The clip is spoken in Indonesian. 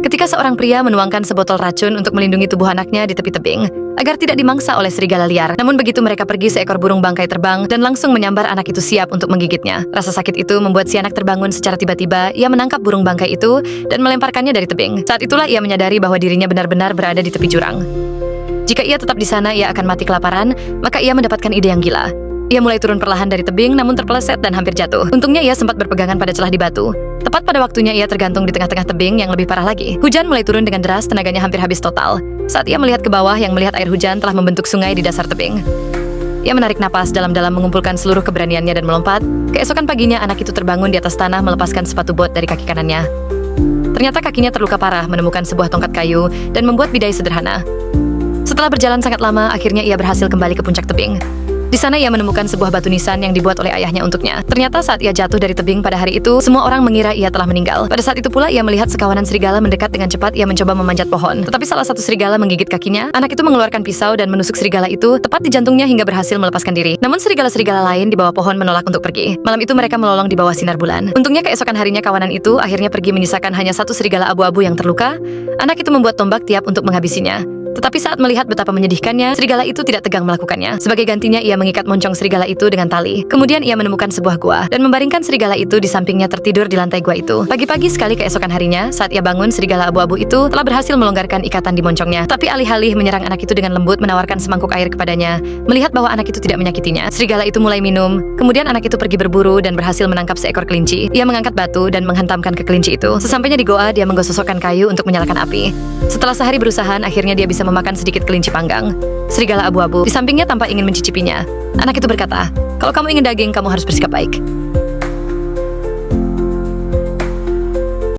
Ketika seorang pria menuangkan sebotol racun untuk melindungi tubuh anaknya di tepi tebing, agar tidak dimangsa oleh serigala liar. Namun begitu mereka pergi, seekor burung bangkai terbang dan langsung menyambar anak itu siap untuk menggigitnya. Rasa sakit itu membuat si anak terbangun secara tiba-tiba. Ia menangkap burung bangkai itu dan melemparkannya dari tebing. Saat itulah ia menyadari bahwa dirinya benar-benar berada di tepi jurang. Jika ia tetap di sana, ia akan mati kelaparan, maka ia mendapatkan ide yang gila. Ia mulai turun perlahan dari tebing, namun terpeleset dan hampir jatuh. Untungnya ia sempat berpegangan pada celah di batu. Tepat pada waktunya ia tergantung di tengah-tengah tebing yang lebih parah lagi. Hujan mulai turun dengan deras, tenaganya hampir habis total. Saat ia melihat ke bawah yang melihat air hujan telah membentuk sungai di dasar tebing. Ia menarik napas dalam-dalam mengumpulkan seluruh keberaniannya dan melompat. Keesokan paginya anak itu terbangun di atas tanah melepaskan sepatu bot dari kaki kanannya. Ternyata kakinya terluka parah menemukan sebuah tongkat kayu dan membuat bidai sederhana. Setelah berjalan sangat lama, akhirnya ia berhasil kembali ke puncak tebing. Di sana ia menemukan sebuah batu nisan yang dibuat oleh ayahnya untuknya. Ternyata saat ia jatuh dari tebing pada hari itu, semua orang mengira ia telah meninggal. Pada saat itu pula ia melihat sekawanan serigala mendekat dengan cepat. Ia mencoba memanjat pohon, tetapi salah satu serigala menggigit kakinya. Anak itu mengeluarkan pisau dan menusuk serigala itu tepat di jantungnya hingga berhasil melepaskan diri. Namun serigala-serigala lain di bawah pohon menolak untuk pergi. Malam itu mereka melolong di bawah sinar bulan. Untungnya keesokan harinya kawanan itu akhirnya pergi menyisakan hanya satu serigala abu-abu yang terluka. Anak itu membuat tombak tiap untuk menghabisinya. Tetapi saat melihat betapa menyedihkannya, serigala itu tidak tegang melakukannya. Sebagai gantinya, ia mengikat moncong serigala itu dengan tali. Kemudian ia menemukan sebuah gua dan membaringkan serigala itu di sampingnya tertidur di lantai gua itu. Pagi-pagi sekali keesokan harinya, saat ia bangun, serigala abu-abu itu telah berhasil melonggarkan ikatan di moncongnya. Tapi alih-alih menyerang anak itu dengan lembut, menawarkan semangkuk air kepadanya. Melihat bahwa anak itu tidak menyakitinya, serigala itu mulai minum. Kemudian anak itu pergi berburu dan berhasil menangkap seekor kelinci. Ia mengangkat batu dan menghantamkan ke kelinci itu. Sesampainya di goa, dia menggosokkan kayu untuk menyalakan api. Setelah sehari berusaha, akhirnya dia bisa memakan sedikit kelinci panggang. Serigala abu-abu di sampingnya tampak ingin mencicipinya. Anak itu berkata, "Kalau kamu ingin daging, kamu harus bersikap baik."